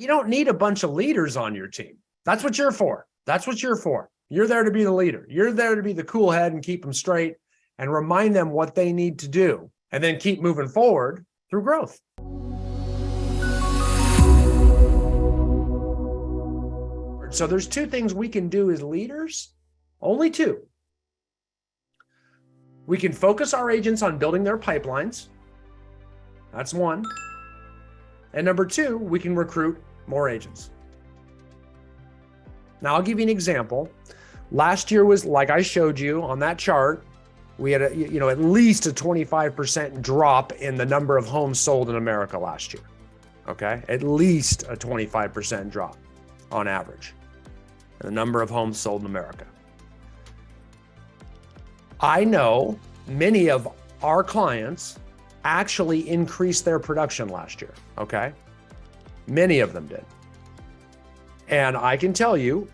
you don't need a bunch of leaders on your team. That's what you're for. That's what you're for. You're there to be the leader. You're there to be the cool head and keep them straight and remind them what they need to do, and then keep moving forward through growth. So there's two things we can do as leaders, only two. We can focus our agents on building their pipelines. That's one. And number two, we can recruit more agents. Now, I'll give you an example. Last year was, like I showed you on that chart, we had at least a 25% drop in the number of homes sold in America last year. Okay, at least a 25% drop on average in the number of homes sold in America. I know many of our clients actually increased their production last year, okay? Many of them did. And I can tell you,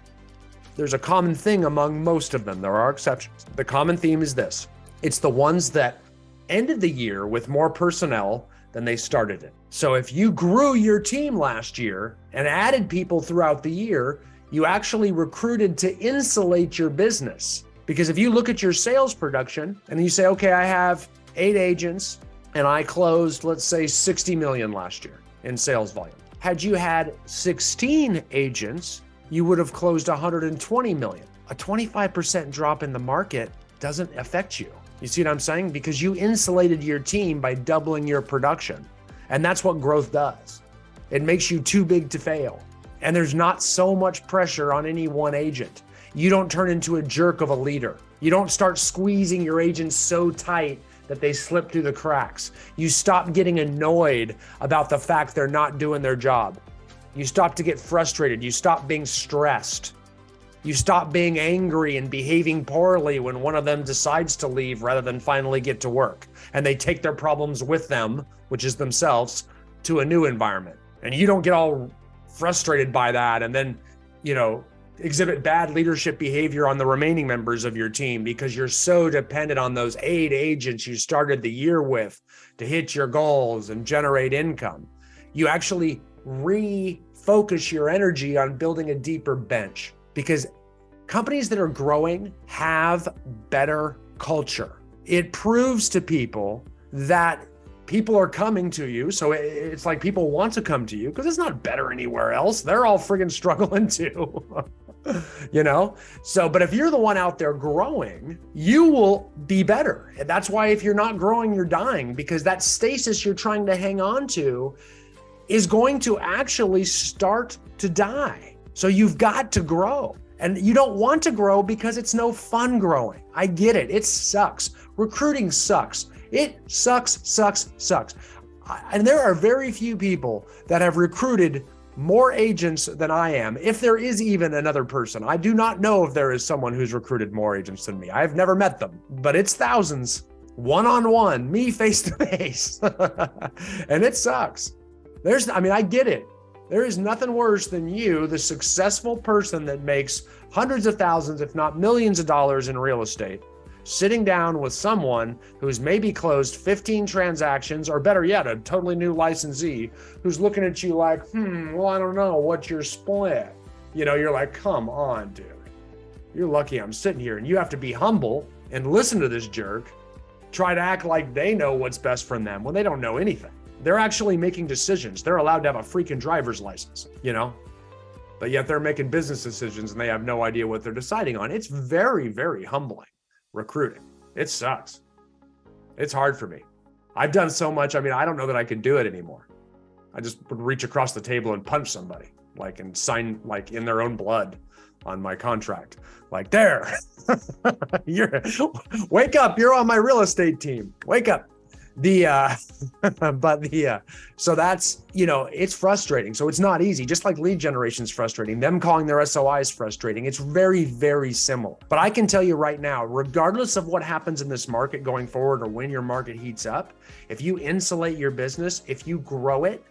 there's a common thing among most of them. There are exceptions. The common theme is this. It's the ones that ended the year with more personnel than they started it. So if you grew your team last year and added people throughout the year, you actually recruited to insulate your business. Because if you look at your sales production and you say, okay, I have 8 agents and I closed, let's say 60 million last year in sales volume. Had you had 16 agents, you would have closed 120 million. A 25% drop in the market doesn't affect you. You see what I'm saying? Because you insulated your team by doubling your production. And that's what growth does. It makes you too big to fail. And there's not so much pressure on any one agent. You don't turn into a jerk of a leader. You don't start squeezing your agents so tight that they slip through the cracks. You stop getting annoyed about the fact they're not doing their job. You stop to get frustrated. You stop being stressed. You stop being angry and behaving poorly when one of them decides to leave rather than finally get to work. And they take their problems with them, which is themselves, to a new environment. And you don't get all frustrated by that and then, exhibit bad leadership behavior on the remaining members of your team because you're so dependent on those 8 agents you started the year with to hit your goals and generate income. You actually refocus your energy on building a deeper bench because companies that are growing have better culture. It proves to people that people are coming to you. So it's like people want to come to you because it's not better anywhere else. They're all friggin' struggling too. But if you're the one out there growing, you will be better. And that's why if you're not growing, you're dying, because that stasis you're trying to hang on to is going to actually start to die. So you've got to grow. And you don't want to grow because it's no fun growing. I get it. It sucks. Recruiting sucks. It sucks. And there are very few people that have recruited more agents than I am, if there is even another person. I do not know if there is someone who's recruited more agents than me. I've never met them, but it's thousands, one-on-one, me face-to-face. And it sucks. I get it. There is nothing worse than you, the successful person that makes hundreds of thousands, if not millions of dollars in real estate, sitting down with someone who's maybe closed 15 transactions, or better yet, a totally new licensee who's looking at you like, well, I don't know, what's your split? You're like, come on, dude. You're lucky I'm sitting here. And you have to be humble and listen to this jerk, try to act like they know what's best for them when they don't know anything. They're actually making decisions. They're allowed to have a freaking driver's license, but yet they're making business decisions and they have no idea what they're deciding on. It's very, very humbling. Recruiting. It sucks. It's hard for me. I've done so much. I don't know that I could do it anymore. I just would reach across the table and punch somebody, and sign in their own blood on my contract. There, wake up. You're on my real estate team. Wake up. So that's, it's frustrating. So it's not easy. Just like lead generation is frustrating. Them calling their SOI is frustrating. It's very, very similar. But I can tell you right now, regardless of what happens in this market going forward or when your market heats up, if you insulate your business, if you grow it,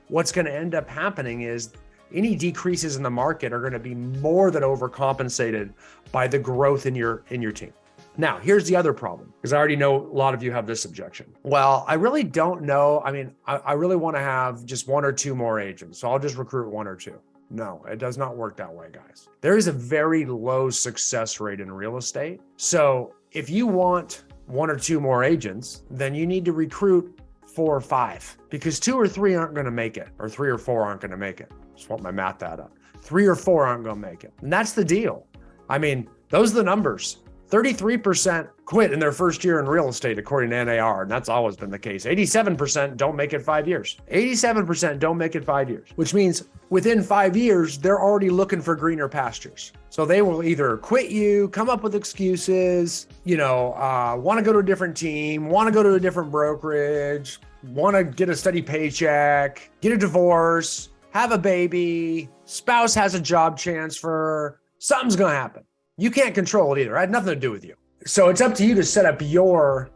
what's going to end up happening is any decreases in the market are going to be more than overcompensated by the growth in your team. Now, here's the other problem, because I already know a lot of you have this objection. Well, I really don't know. I mean, I really want to have just 1 or 2 more agents, so I'll just recruit 1 or 2. No, it does not work that way, guys. There is a very low success rate in real estate. So if you want 1 or 2 more agents, then you need to recruit 4 or 5, because 2 or 3 aren't going to make it, or 3 or 4 aren't going to make it. Just want my math that up. 3 or 4 aren't going to make it. And that's the deal. I mean, those are the numbers. 33% quit in their first year in real estate, according to NAR, and that's always been the case. 87% don't make it 5 years. 87% don't make it 5 years, which means within 5 years, they're already looking for greener pastures. So they will either quit you, come up with excuses, want to go to a different team, want to go to a different brokerage, want to get a steady paycheck, get a divorce, have a baby, spouse has a job transfer, something's going to happen. You can't control it either. It had nothing to do with you. So it's up to you to set up your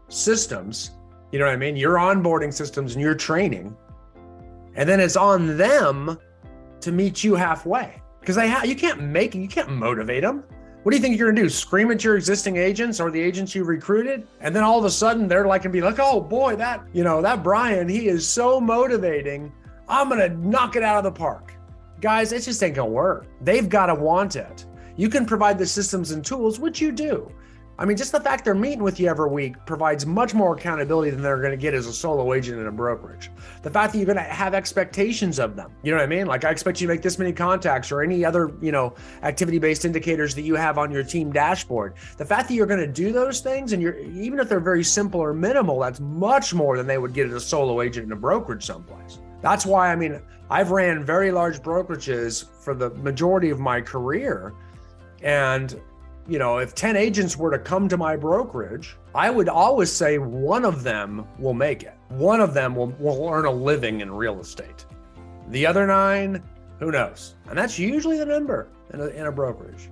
systems, you know what I mean? Your onboarding systems and your training. And then it's on them to meet you halfway. Because you can't motivate them. What do you think you're gonna do? Scream at your existing agents or the agents you recruited? And then all of a sudden they're like, and be like, oh boy, that Brian, he is so motivating. I'm gonna knock it out of the park. Guys, it just ain't gonna work. They've gotta want it. You can provide the systems and tools, which you do. I mean, just the fact they're meeting with you every week provides much more accountability than they're going to get as a solo agent in a brokerage. The fact that you're going to have expectations of them, you know what I mean? Like, I expect you to make this many contacts, or any other, activity-based indicators that you have on your team dashboard. The fact that you're going to do those things, and even if they're very simple or minimal, that's much more than they would get as a solo agent in a brokerage someplace. That's why, I've ran very large brokerages for the majority of my career. And, if 10 agents were to come to my brokerage, I would always say 1 of them will make it. 1 of them will earn a living in real estate. The other 9, who knows? And that's usually the number in a brokerage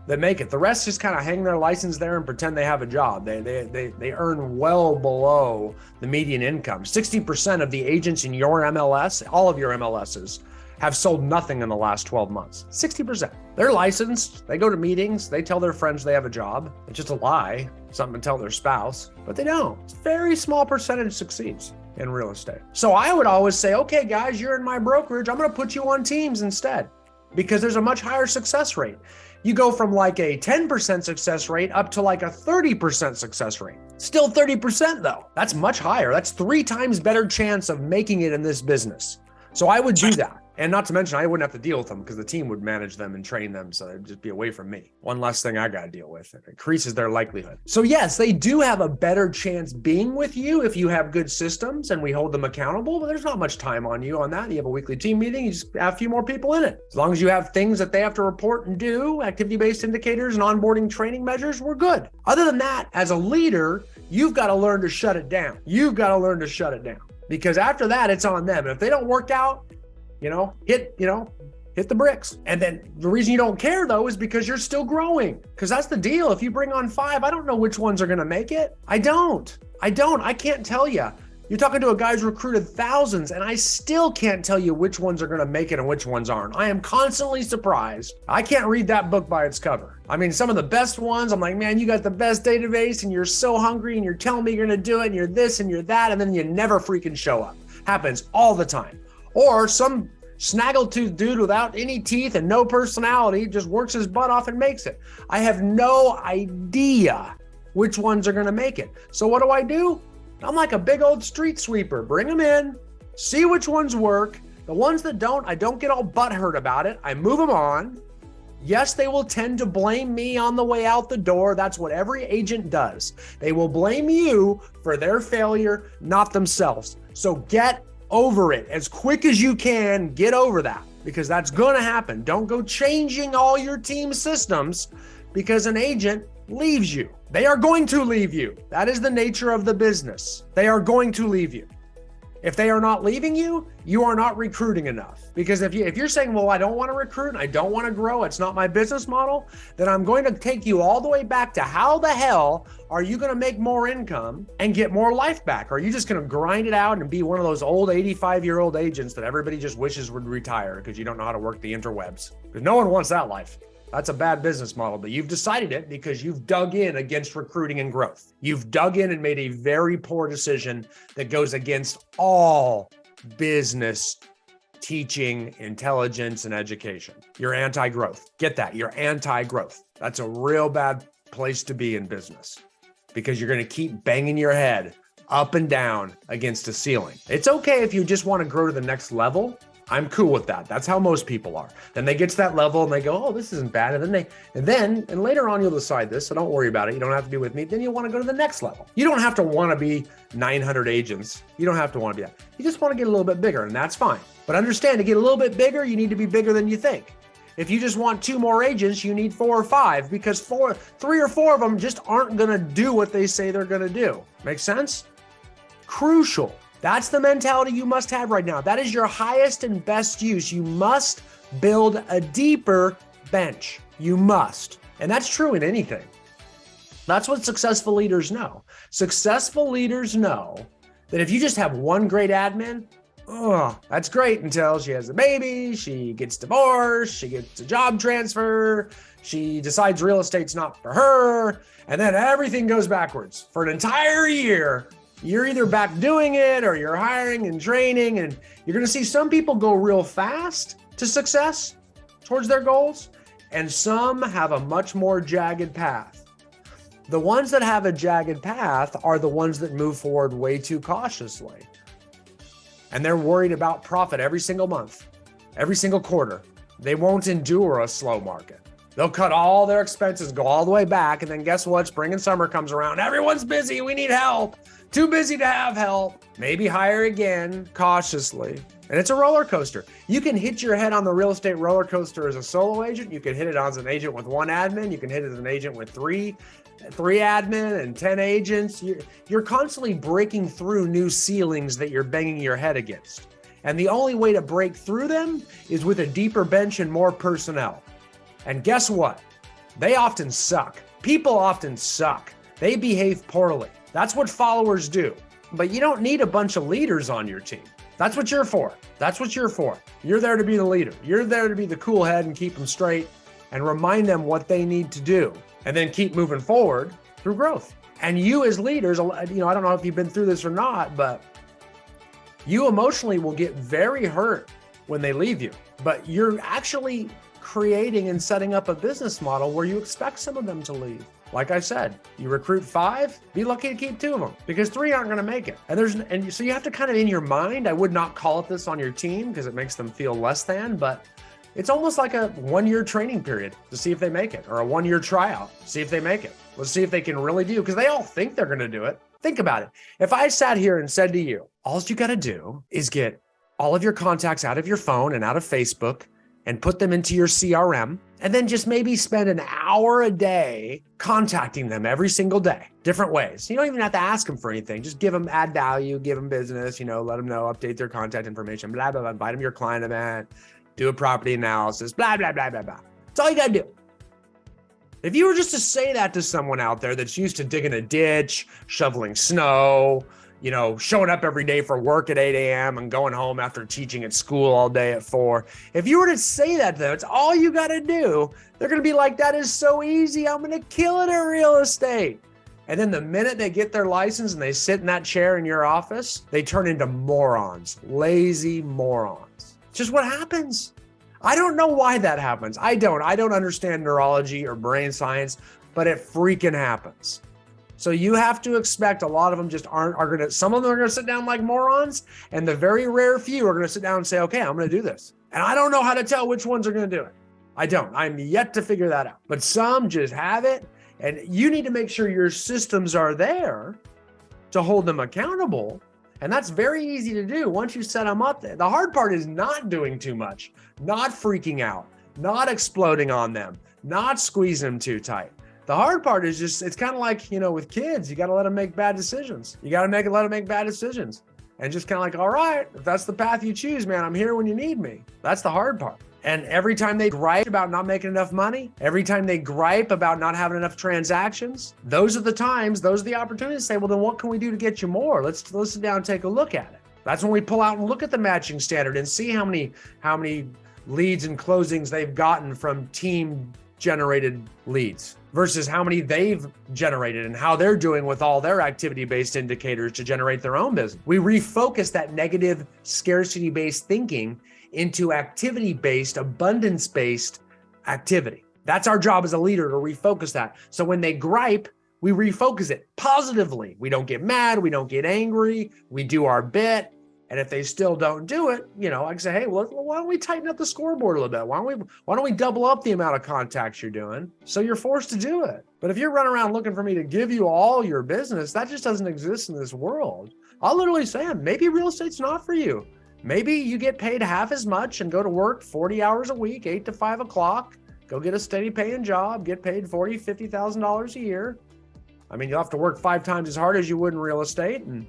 that make it. The rest just kind of hang their license there and pretend they have a job. They earn well below the median income. 60% of the agents in your MLS, all of your MLSs, have sold nothing in the last 12 months. 60%. They're licensed, they go to meetings, they tell their friends they have a job. It's just a lie, something to tell their spouse, but they don't. It's a very small percentage succeeds in real estate. So I would always say, okay, guys, you're in my brokerage. I'm gonna put you on teams instead, because there's a much higher success rate. You go from like a 10% success rate up to like a 30% success rate. Still 30% though. That's much higher. That's 3 times better chance of making it in this business. So I would do that. And not to mention, I wouldn't have to deal with them because the team would manage them and train them. So they'd just be away from me. One less thing I got to deal with. It increases their likelihood. So yes, they do have a better chance being with you if you have good systems and we hold them accountable, but there's not much time on you on that. You have a weekly team meeting, you just have a few more people in it. As long as you have things that they have to report and do, activity-based indicators and onboarding training measures, we're good. Other than that, as a leader, you've got to learn to shut it down. You've got to learn to shut it down, because after that, it's on them. And if they don't work out, hit the bricks. And then the reason you don't care though is because you're still growing. Because that's the deal. If you bring on 5, I don't know which ones are going to make it. I can't tell you. You're talking to a guy who's recruited thousands, and I still can't tell you which ones are going to make it and which ones aren't. I am constantly surprised. I can't read that book by its cover. Some of the best ones, I'm like, man, you got the best database and you're so hungry and you're telling me you're going to do it and you're this and you're that, and then you never freaking show up. Happens all the time. Or some snaggletooth dude without any teeth and no personality just works his butt off and makes it. I have no idea which ones are going to make it. So what do? I'm like a big old street sweeper. Bring them in, see which ones work. The ones that don't, I don't get all butthurt about it. I move them on. Yes, they will tend to blame me on the way out the door. That's what every agent does. They will blame you for their failure, not themselves. So get over it as quick as you can. Get over that, because that's going to happen. Don't go changing all your team systems because an agent leaves you. They are going to leave you. That is the nature of the business. They are going to leave you. If they are not leaving you, you are not recruiting enough. Because if you're saying, well, I don't want to recruit and I don't want to grow, it's not my business model, then I'm going to take you all the way back to how the hell are you going to make more income and get more life back? Or are you just going to grind it out and be one of those old 85-year-old agents that everybody just wishes would retire because you don't know how to work the interwebs? Because no one wants that life. That's a bad business model, but you've decided it because you've dug in against recruiting and growth. You've dug in and made a very poor decision that goes against all business teaching, intelligence, and education. You're anti-growth. Get that. You're anti-growth. That's a real bad place to be in business because you're going to keep banging your head up and down against a ceiling. It's okay if you just want to grow to the next level. I'm cool with that. That's how most people are. Then they get to that level and they go, oh, this isn't bad. And later on, you'll decide this. So don't worry about it. You don't have to be with me. Then you want to go to the next level. You don't have to want to be 900 agents. You don't have to want to be that. You just want to get a little bit bigger, and that's fine. But understand, to get a little bit bigger, you need to be bigger than you think. If you just want 2 more agents, you need 4 or 5 because 3 or 4 of them just aren't going to do what they say they're going to do. Make sense? Crucial. That's the mentality you must have right now. That is your highest and best use. You must build a deeper bench. You must. And that's true in anything. That's what successful leaders know. Successful leaders know that if you just have one great admin, oh, that's great until she has a baby, she gets divorced, she gets a job transfer, she decides real estate's not for her, and then everything goes backwards for an entire year. You're either back doing it or you're hiring and training, and you're going to see some people go real fast to success towards their goals, and some have a much more jagged path. The ones that have a jagged path are the ones that move forward way too cautiously. And they're worried about profit every single month, every single quarter. They won't endure a slow market. They'll cut all their expenses, go all the way back, and then guess what? Spring and summer comes around. Everyone's busy. We need help. Too busy to have help. Maybe hire again cautiously. And it's a roller coaster. You can hit your head on the real estate roller coaster as a solo agent. You can hit it as an agent with 1 admin. You can hit it as an agent with three admin and 10 agents. You're constantly breaking through new ceilings that you're banging your head against. And the only way to break through them is with a deeper bench and more personnel. And guess what? They often suck. People often suck. They behave poorly. That's what followers do. But you don't need a bunch of leaders on your team. That's what you're for. That's what you're for. You're there to be the leader. You're there to be the cool head and keep them straight and remind them what they need to do and then keep moving forward through growth. And you as leaders, I don't know if you've been through this or not, but you emotionally will get very hurt when they leave you. But you're actually creating and setting up a business model where you expect some of them to leave. Like I said, you recruit 5, be lucky to keep 2 of them because 3 aren't going to make it. And so you have to kind of in your mind, I would not call it this on your team because it makes them feel less than, but it's almost like a 1-year training period to see if they make it, or a 1-year tryout, see if they make it. Let's see if they can really do, because they all think they're going to do it. Think about it. If I sat here and said to you, all you got to do is get all of your contacts out of your phone and out of Facebook and put them into your CRM, and then just maybe spend an hour a day contacting them every single day, different ways. You don't even have to ask them for anything. Just give them, add value, give them business, let them know, update their contact information, blah, blah, blah, invite them to your client event, do a property analysis, blah, blah, blah, blah, blah. That's all you got to do. If you were just to say that to someone out there that's used to digging a ditch, shoveling snow, showing up every day for work at 8 a.m. and going home after teaching at school all day at 4. If you were to say that, though, it's all you got to do. They're going to be like, that is so easy. I'm going to kill it at real estate. And then the minute they get their license and they sit in that chair in your office, they turn into morons, lazy morons. It's just what happens. I don't know why that happens. I don't understand neurology or brain science, but it freaking happens. So you have to expect a lot of them just some of them are going to sit down like morons, and the very rare few are going to sit down and say, okay, I'm going to do this. And I don't know how to tell which ones are going to do it. I'm yet to figure that out. But some just have it, and you need to make sure your systems are there to hold them accountable. And that's very easy to do once you set them up there. The hard part is not doing too much, not freaking out, not exploding on them, not squeezing them too tight. The hard part is just, it's kind of like, with kids, you got to let them make bad decisions. You got to let them make bad decisions. And just kind of like, all right, if that's the path you choose, man, I'm here when you need me. That's the hard part. And every time they gripe about not making enough money, every time they gripe about not having enough transactions, those are the opportunities to say, well, then what can we do to get you more? Let's sit down and take a look at it. That's when we pull out and look at the matching standard and see how many leads and closings they've gotten from team generated leads versus how many they've generated and how they're doing with all their activity-based indicators to generate their own business. We refocus that negative scarcity-based thinking into activity-based, abundance-based activity. That's our job as a leader, to refocus that. So when they gripe, we refocus it positively. We don't get mad. We don't get angry. We do our bit. And if they still don't do it, I can say, hey, well, why don't we tighten up the scoreboard a little bit? Why don't we double up the amount of contacts you're doing so you're forced to do it? But if you're running around looking for me to give you all your business, that just doesn't exist in this world. I'll literally say, maybe real estate's not for you. Maybe you get paid half as much and go to work 40 hours a week, 8 to 5 o'clock, go get a steady paying job, get paid $40,000, $50,000 a year. I mean, you'll have to work 5 times as hard as you would in real estate and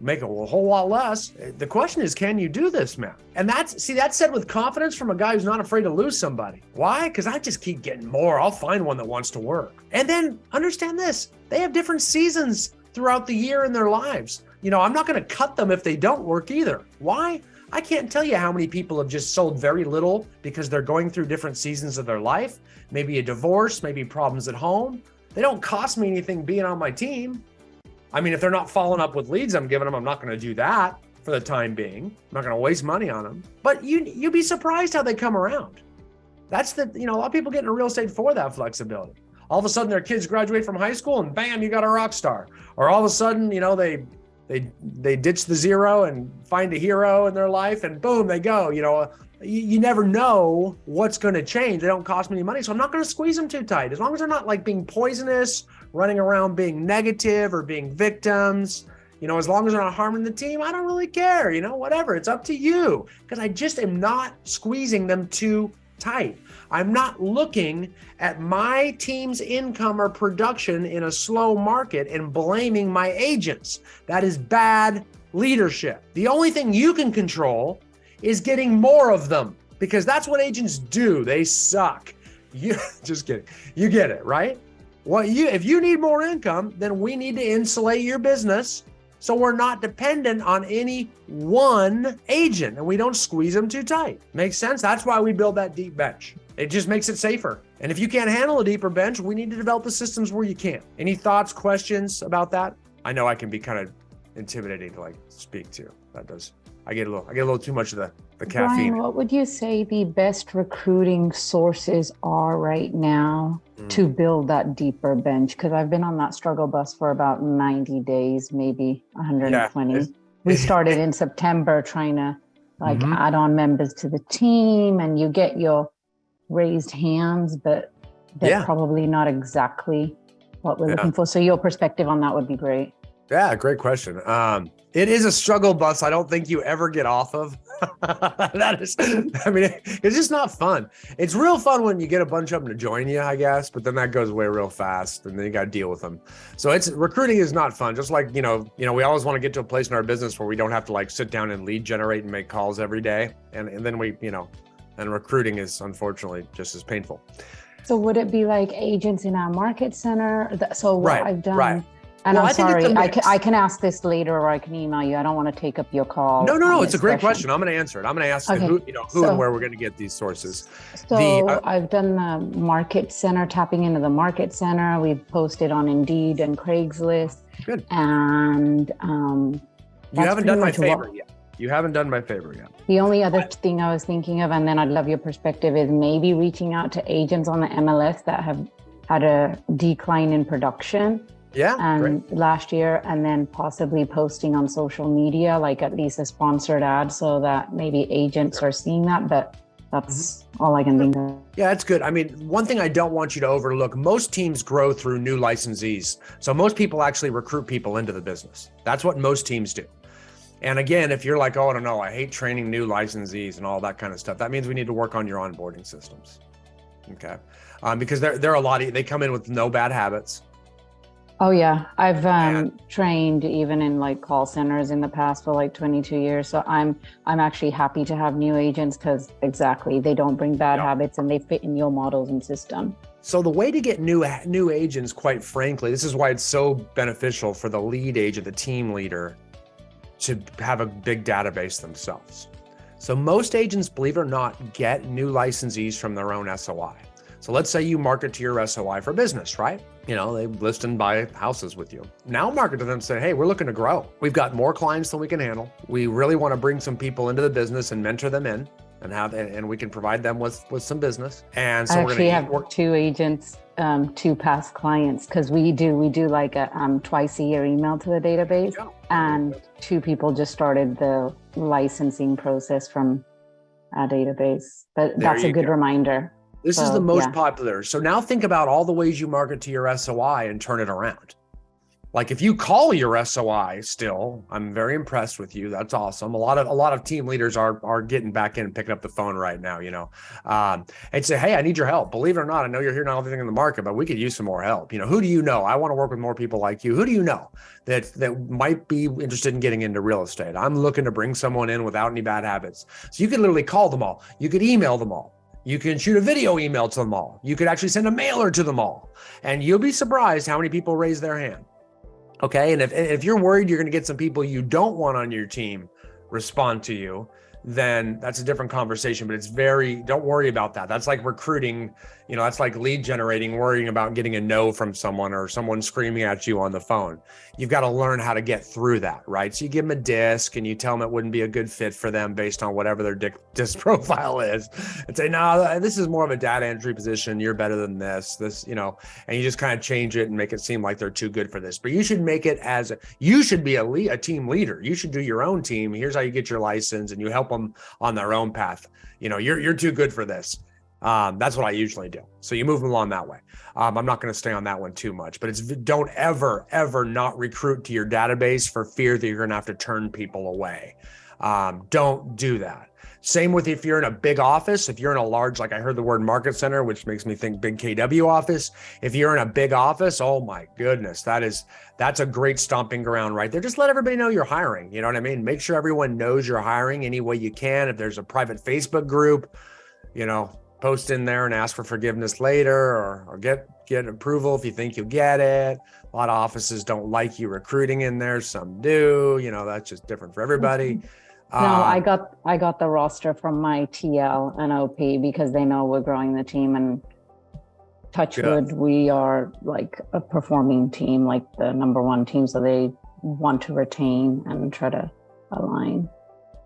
make a whole lot less. The question is, can you do this, man? And that's said with confidence from a guy who's not afraid to lose somebody. Why? Because I just keep getting more. I'll find one that wants to work. And then understand this, they have different seasons throughout the year in their lives. I'm not going to cut them if they don't work either. Why? I can't tell you how many people have just sold very little because they're going through different seasons of their life, maybe a divorce, maybe problems at home. They don't cost me anything being on my team. I mean, if they're not following up with leads I'm giving them, I'm not going to do that for the time being. I'm not going to waste money on them. But you'd be surprised how they come around. That's a lot of people get into real estate for that flexibility. All of a sudden, their kids graduate from high school and bam, you got a rock star. Or all of a sudden, they ditch the zero and find a hero in their life and boom, they go. You never know what's going to change. They don't cost me any money. So I'm not going to squeeze them too tight. As long as they're not like being poisonous, running around being negative or being victims, as long as they're not harming the team, I don't really care, whatever. It's up to you, because I just am not squeezing them too tight. I'm not looking at my team's income or production in a slow market and blaming my agents. That is bad leadership. The only thing you can control is getting more of them, because that's what agents do. They suck. Just kidding. You get it, right? If you need more income, then we need to insulate your business so we're not dependent on any one agent and we don't squeeze them too tight. Makes sense? That's why we build that deep bench. It just makes it safer. And if you can't handle a deeper bench, we need to develop the systems where you can. Any thoughts, questions about that? I know I can be kind of intimidating to speak to. I get a little too much of the caffeine. Brian, what would you say the best recruiting sources are right now to build that deeper bench? Because I've been on that struggle bus for about 90 days, maybe 120. Yeah, we started in September trying to add on members to the team, and you get your raised hands, but they're probably not exactly what we're looking for. So your perspective on that would be great. Yeah, great question. It is a struggle bus I don't think you ever get off of. It's just not fun. It's real fun when you get a bunch of them to join you, I guess, but then that goes away real fast and then you got to deal with them. So recruiting is not fun. Just like, we always want to get to a place in our business where we don't have to sit down and lead generate and make calls every day. And then and recruiting is unfortunately just as painful. So would it be like agents in our market center? So what I've done. Right. And I'm sorry, I can ask this later or I can email you. I don't want to take up your call. No, it's a great question. I'm going to answer it. I'm going to ask who and where we're going to get these sources. So I've done the market center, tapping into the market center. We've posted on Indeed and Craigslist. Good. And you haven't done my favor yet. You haven't done my favor yet. The only other thing I was thinking of, and then I'd love your perspective, is maybe reaching out to agents on the MLS that have had a decline in production. Last year, and then possibly posting on social media, at least a sponsored ad, so that maybe agents are seeing that. But that's all I can think of. Yeah, that's good. I mean, one thing I don't want you to overlook, most teams grow through new licensees. So most people actually recruit people into the business. That's what most teams do. And again, if you're like, oh, I don't know, I hate training new licensees and all that kind of stuff, that means we need to work on your onboarding systems. Okay. Because they're a lot, they come in with no bad habits. Oh yeah, I've trained even in call centers in the past for 22 years. So I'm actually happy to have new agents because they don't bring bad habits and they fit in your models and system. So the way to get new agents, quite frankly, this is why it's so beneficial for the lead agent, the team leader, to have a big database themselves. So most agents, believe it or not, get new licensees from their own SOI. So let's say you market to your SOI for business, right? You know, they list and buy houses with you. Now market to them and say, hey, we're looking to grow. We've got more clients than we can handle. We really want to bring some people into the business and mentor them in and we can provide them with some business. And so I actually have 2 agents, 2 past clients, because we do like a twice a year email to the database, and 2 people just started the licensing process from a database. But that's a good reminder. This is the most popular. So now think about all the ways you market to your SOI and turn it around. Like if you call your SOI still, I'm very impressed with you. That's awesome. A lot of team leaders are getting back in and picking up the phone right now, you know, and say, hey, I need your help. Believe it or not, I know you're hearing everything in the market, but we could use some more help. You know, who do you know? I want to work with more people like you. Who do you know that might be interested in getting into real estate? I'm looking to bring someone in without any bad habits. So you could literally call them all. You could email them all. You can shoot a video email to them all. You could actually send a mailer to them all. And you'll be surprised how many people raise their hand. Okay. And if you're worried you're going to get some people you don't want on your team respond to you, then that's a different conversation, but don't worry about that. That's like recruiting, you know, that's like lead generating, worrying about getting a no from someone or someone screaming at you on the phone. You've got to learn how to get through that, right? So you give them a disc and you tell them it wouldn't be a good fit for them based on whatever their disc profile is, and say, no, this is more of a data entry position. You're better than this, you know, and you just kind of change it and make it seem like they're too good for this. But you should make it you should be a team leader. You should do your own team. Here's how you get your license, and you help them on their own path. You know, you're too good for this. That's what I usually do. So you move them along that way. I'm not going to stay on that one too much, but don't ever not recruit to your database for fear that you're going to have to turn people away. Don't do that. Same with if you're in a big office, if you're in a large, like I heard the word market center, which makes me think big KW office. If you're in a big office, oh my goodness, that's a great stomping ground right there. Just let everybody know you're hiring. You know what I mean? Make sure everyone knows you're hiring any way you can. If there's a private Facebook group, you know, post in there and ask for forgiveness later, or get approval if you think you'll get it. A lot of offices don't like you recruiting in there. Some do, you know, that's just different for everybody. No, I got the roster from my TL and OP because they know we're growing the team, and touch wood, we are like a performing team, like the number 1 team. So they want to retain and try to align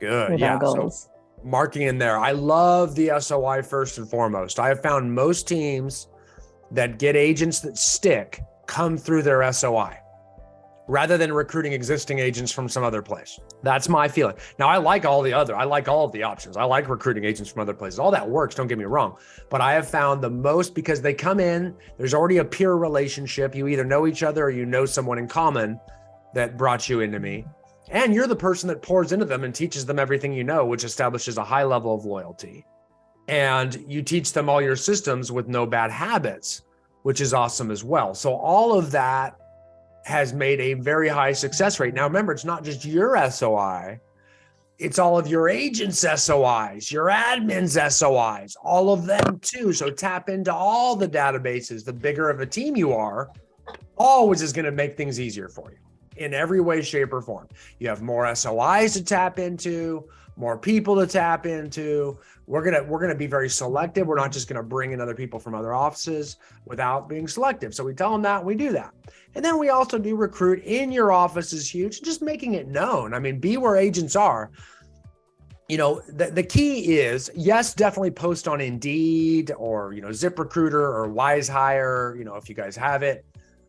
with our goals. So marking in there. I love the SOI first and foremost. I have found most teams that get agents that stick come through their SOI, rather than recruiting existing agents from some other place. That's my feeling. Now, I like all of the options. I like recruiting agents from other places. All that works, don't get me wrong. But I have found the most, because they come in, there's already a peer relationship. You either know each other or you know someone in common that brought you into me. And you're the person that pours into them and teaches them everything you know, which establishes a high level of loyalty. And you teach them all your systems with no bad habits, which is awesome as well. So all of that has made a very high success rate. Now, remember, it's not just your SOI, it's all of your agents' SOIs, your admins' SOIs, all of them too. So tap into all the databases. The bigger of a team you are, always is going to make things easier for you in every way, shape, or form. You have more SOIs to tap into, more people to tap into. We're gonna be very selective. We're not just gonna bring in other people from other offices without being selective. So we tell them that, we do that. And then we also do recruit in your office is huge, just making it known. I mean, be where agents are. You know, the key is, yes, definitely post on Indeed or, you know, ZipRecruiter or WiseHire, you know, if you guys have it.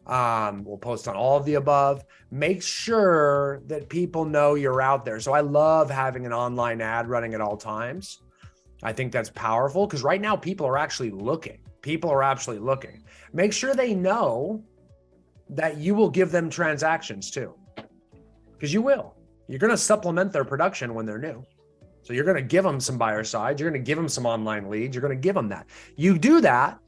We'll post on all of the above. Make sure that people know you're out there. So I love having an online ad running at all times. I think that's powerful because right now people are actually looking. Make sure they know that you will give them transactions too, because you will. You're going to supplement their production when they're new. So you're going to give them some buyer side. You're going to give them some online leads. You're going to give them that. You do that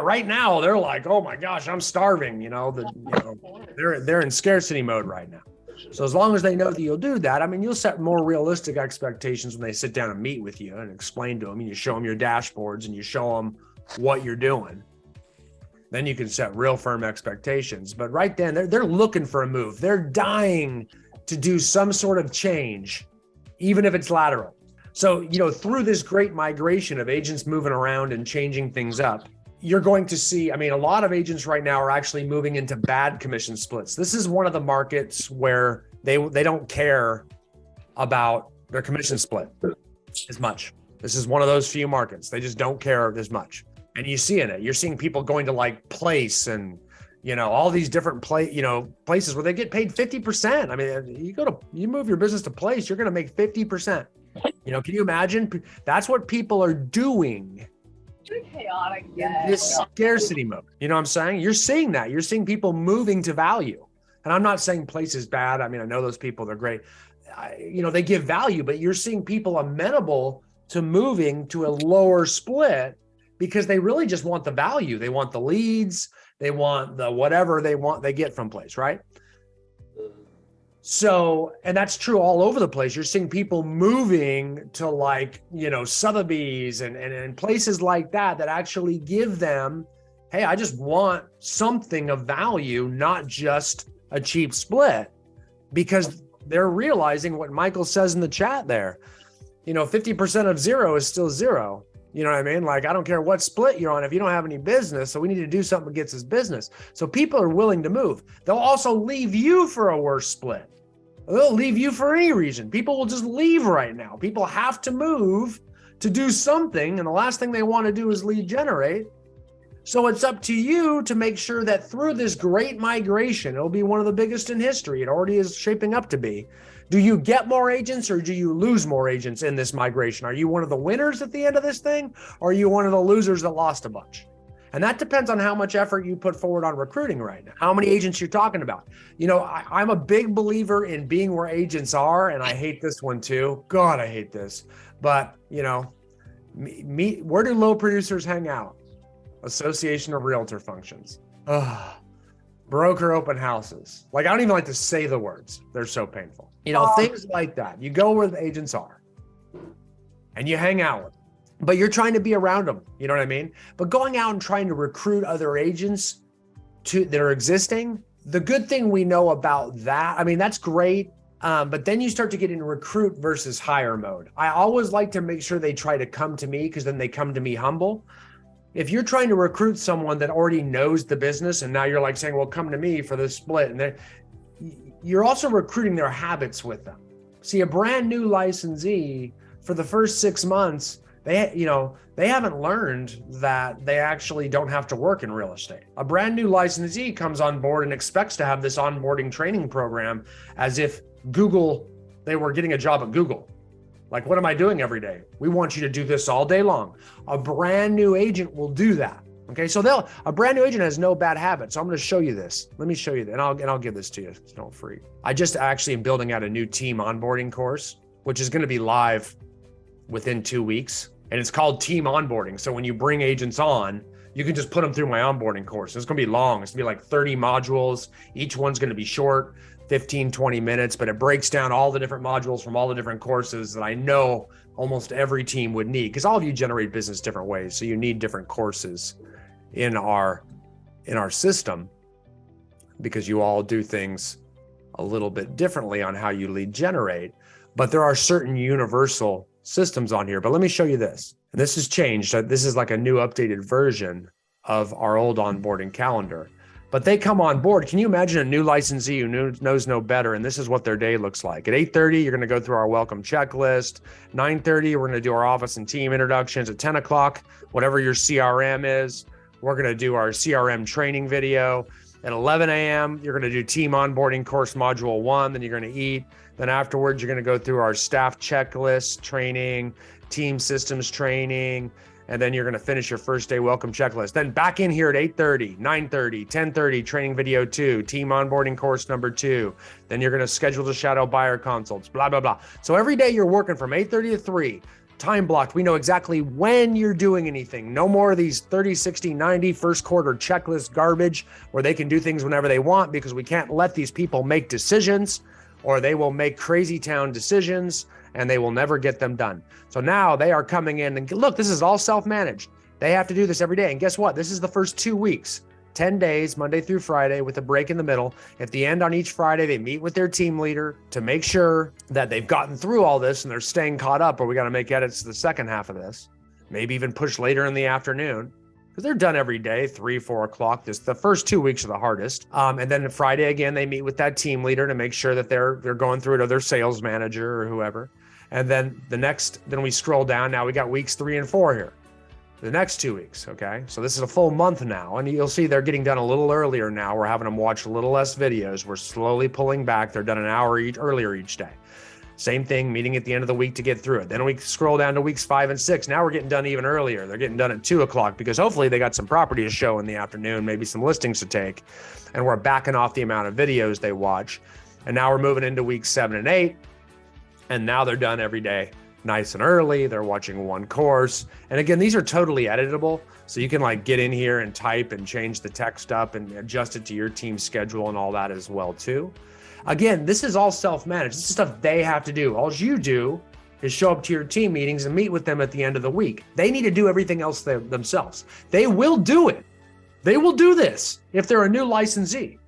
right now they're like, oh my gosh, I'm starving. They're in scarcity mode right now. So as long as they know that you'll do that, I mean, you'll set more realistic expectations when they sit down and meet with you and explain to them, and you show them your dashboards and you show them what you're doing. Then you can set real firm expectations. But right then they're looking for a move. They're dying to do some sort of change, even if it's lateral. So, through this great migration of agents moving around and changing things up, you're going to see, I mean, a lot of agents right now are actually moving into bad commission splits. This is one of the markets where they don't care about their commission split as much. This is one of those few markets. They just don't care as much. And you see in it, you're seeing people going to like Place and, all these different places where they get paid 50%. I mean, you move your business to Place, you're going to make 50%. Can you imagine? That's what people are doing. Chaotic. In this scarcity mode. You know what I'm saying? You're seeing that. You're seeing people moving to value. And I'm not saying Place is bad. I mean, I know those people, they're great. They give value, but you're seeing people amenable to moving to a lower split because they really just want the value. They want the leads. They want the whatever they get from Place, right? So, and that's true all over the place. You're seeing people moving to like, Sotheby's and places like that actually give them, hey, I just want something of value, not just a cheap split, because they're realizing what Michael says in the chat there. 50% of zero is still zero. You know what I mean? Like, I don't care what split you're on if you don't have any business. So we need to do something that gets us business. So people are willing to move. They'll also leave you for a worse split. They'll leave you for any reason. People will just leave right now. People have to move to do something. And the last thing they want to do is lead generate. So it's up to you to make sure that through this great migration, it'll be one of the biggest in history. It already is shaping up to be. Do you get more agents or do you lose more agents in this migration? Are you one of the winners at the end of this thing? Or are you one of the losers that lost a bunch? And that depends on how much effort you put forward on recruiting right now, how many agents you're talking about. I'm a big believer in being where agents are, and I hate this one too. God, I hate this. But, where do low producers hang out? Association of Realtor functions. Broker open houses. Like, I don't even like to say the words. They're so painful. Things like that. You go where the agents are and you hang out with them, but you're trying to be around them. You know what I mean? But going out and trying to recruit other agents that are existing, the good thing we know about that, I mean, that's great. But then you start to get in recruit versus hire mode. I always like to make sure they try to come to me because then they come to me humble. If you're trying to recruit someone that already knows the business and now you're like saying, well, come to me for this split. And you're also recruiting their habits with them. See, a brand new licensee for the first 6 months, they haven't learned that they actually don't have to work in real estate. A brand new licensee comes on board and expects to have this onboarding training program as if they were getting a job at Google. Like, what am I doing every day? We want you to do this all day long. A brand new agent will do that. Okay, so a brand new agent has no bad habits. So I'm going to show you this. Let me show you that, and I'll give this to you. It's not free. I just actually am building out a new team onboarding course, which is going to be live within 2 weeks, and it's called Team Onboarding. So when you bring agents on, you can just put them through my onboarding course. It's going to be long. It's going to be like 30 modules. Each one's going to be short, 15, 20 minutes, but it breaks down all the different modules from all the different courses that I know almost every team would need, because all of you generate business different ways. So you need different courses in our system because you all do things a little bit differently on how you lead generate, but there are certain universal systems on here. But let me show you this. And this has changed. This is like a new updated version of our old onboarding calendar. But they come on board. Can you imagine a new licensee who knows no better? And this is what their day looks like. At 8:30, you're going to go through our welcome checklist. 9:30, we're going to do our office and team introductions. At 10 o'clock, whatever your CRM is, we're going to do our CRM training video. At 11 a.m., you're going to do team onboarding course module 1. Then you're going to eat. Then afterwards, you're going to go through our staff checklist training, team systems training, and then you're going to finish your first day welcome checklist. Then back in here at 8:30, 9:30, 10:30, training video 2, team onboarding course number 2. Then you're going to schedule the shadow buyer consults, blah, blah, blah. So every day you're working from 8:30 to 3, time blocked. We know exactly when you're doing anything. No more of these 30, 60, 90 first quarter checklist garbage where they can do things whenever they want, because we can't let these people make decisions, or they will make crazy town decisions and they will never get them done. So now they are coming in and look, this is all self-managed. They have to do this every day. And guess what? This is the first 2 weeks, 10 days, Monday through Friday, with a break in the middle. At the end on each Friday, they meet with their team leader to make sure that they've gotten through all this and they're staying caught up, or we got to make edits to the second half of this, maybe even push later in the afternoon. because they're done every day, 3, 4 o'clock. The first 2 weeks are the hardest. And then Friday, again, they meet with that team leader to make sure that they're going through it, or their sales manager or whoever. And then then we scroll down. Now we got weeks 3 and 4 here. The next 2 weeks, okay? So this is a full month now, and you'll see they're getting done a little earlier now. We're having them watch a little less videos. We're slowly pulling back. They're done an hour earlier each day. Same thing, meeting at the end of the week to get through it. Then we scroll down to weeks 5 and 6. Now we're getting done even earlier. They're getting done at 2 o'clock because hopefully they got some property to show in the afternoon, maybe some listings to take, and we're backing off the amount of videos they watch. And now we're moving into weeks 7 and 8, and now they're done every day, nice and early. They're watching one course. And again, these are totally editable. So you can like get in here and type and change the text up and adjust it to your team's schedule and all that as well too. Again, this is all self-managed. This is stuff they have to do. All you do is show up to your team meetings and meet with them at the end of the week. They need to do everything else themselves. They will do it. They will do this if they're a new licensee,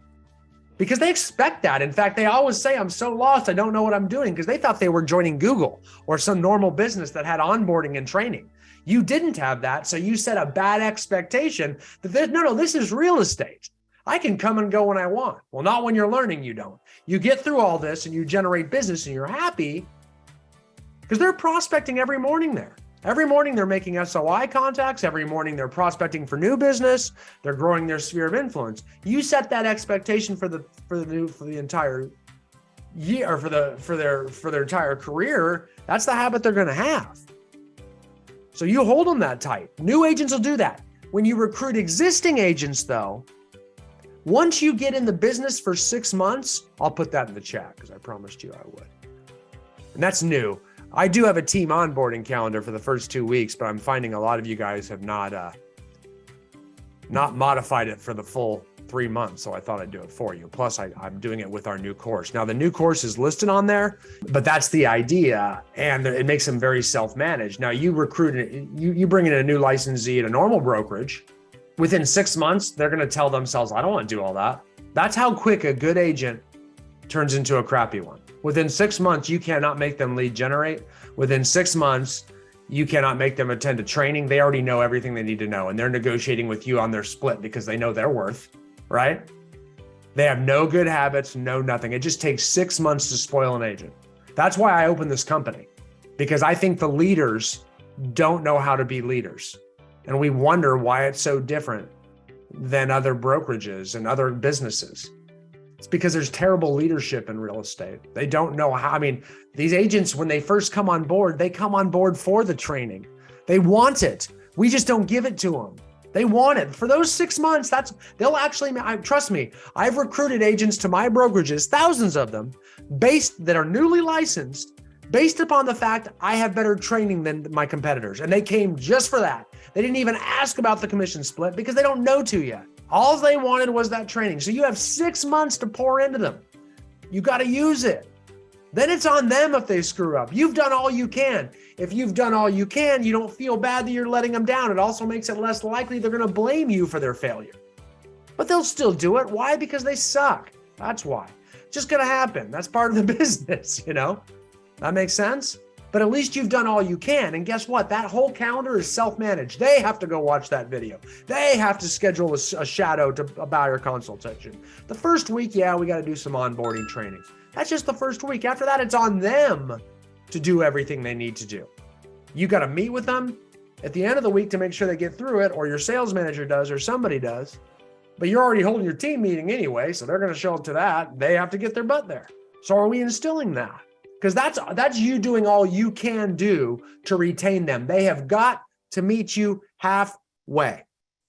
because they expect that. In fact, they always say, I'm so lost, I don't know what I'm doing, because they thought they were joining Google or some normal business that had onboarding and training. You didn't have that, so you set a bad expectation that no, this is real estate. I can come and go when I want. Well, not when you're learning, you don't. You get through all this and you generate business and you're happy because they're prospecting every morning there. Every morning they're making SOI contacts. Every morning they're prospecting for new business. They're growing their sphere of influence. You set that expectation for the entire year, or for their entire career. That's the habit they're going to have. So you hold them that tight. New agents will do that. When you recruit existing agents, though, once you get in the business for 6 months, I'll put that in the chat because I promised you I would. And that's new. I do have a team onboarding calendar for the first 2 weeks, but I'm finding a lot of you guys have not modified it for the full 3 months. So I thought I'd do it for you. Plus I'm doing it with our new course. Now the new course is listed on there, but that's the idea. And it makes them very self-managed. Now you bring in a new licensee at a normal brokerage. Within 6 months, they're going to tell themselves, I don't want to do all that. That's how quick a good agent turns into a crappy one. Within 6 months, you cannot make them lead generate. Within 6 months, you cannot make them attend to training. They already know everything they need to know, and they're negotiating with you on their split because they know their worth, right? They have no good habits, no nothing. It just takes 6 months to spoil an agent. That's why I opened this company, because I think the leaders don't know how to be leaders. And we wonder why it's so different than other brokerages and other businesses. It's because there's terrible leadership in real estate. They don't know how. I mean, these agents, when they first come on board, they come on board for the training. They want it. We just don't give it to them. They want it. For those 6 months, they'll actually, trust me, I've recruited agents to my brokerages, thousands of them, that are newly licensed, based upon the fact I have better training than my competitors. And they came just for that. They didn't even ask about the commission split because they don't know to yet. All they wanted was that training. So you have 6 months to pour into them. You got to use it. Then it's on them if they screw up. You've done all you can. If you've done all you can, you don't feel bad that you're letting them down. It also makes it less likely they're going to blame you for their failure. But they'll still do it. Why? Because they suck. That's why. It's just going to happen. That's part of the business, you know? That makes sense? But at least you've done all you can. And guess what? That whole calendar is self-managed. They have to go watch that video. They have to schedule a shadow to a buyer consultation. The first week, yeah, we got to do some onboarding training. That's just the first week. After that, it's on them to do everything they need to do. You got to meet with them at the end of the week to make sure they get through it, or your sales manager does, or somebody does. But you're already holding your team meeting anyway, so they're going to show up to that. They have to get their butt there. So are we instilling that? Because that's you doing all you can do to retain them. They have got to meet you halfway.